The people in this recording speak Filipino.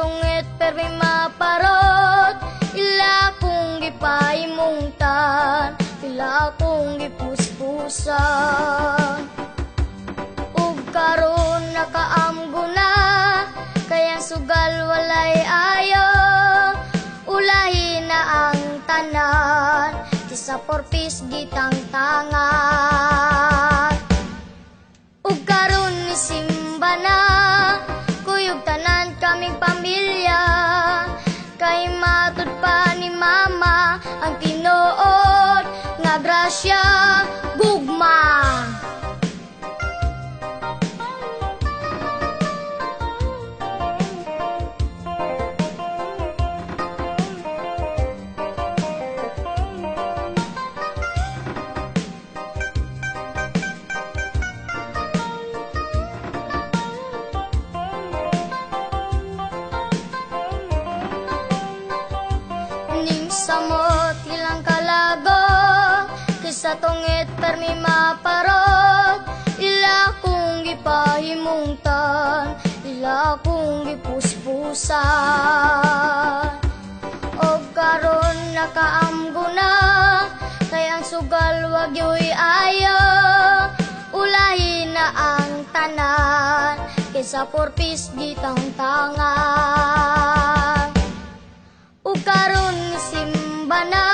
tungit permi maparot, ila kung gipahimungtan, ila kung gipuspusan. Ug karon nakaamgo na, kayang sugal walay ayo, ulahi na ang tanan, kisa porpis gitang tangan. Ug karon ni simba na, kuyog tanan kaming pamilya, kay matud pa ni mama ang tinuod nga grasya gugma. Samot ilang kalago, kisa tungit permi maparot, ila kung gipahimungtan, ila kung gipuspusan. O karon nakaamgo na, kayang sugal wag yo'y ayo, ulahi na ang tanan, kisa porpis gitang tangan. Ug karon ni simba na,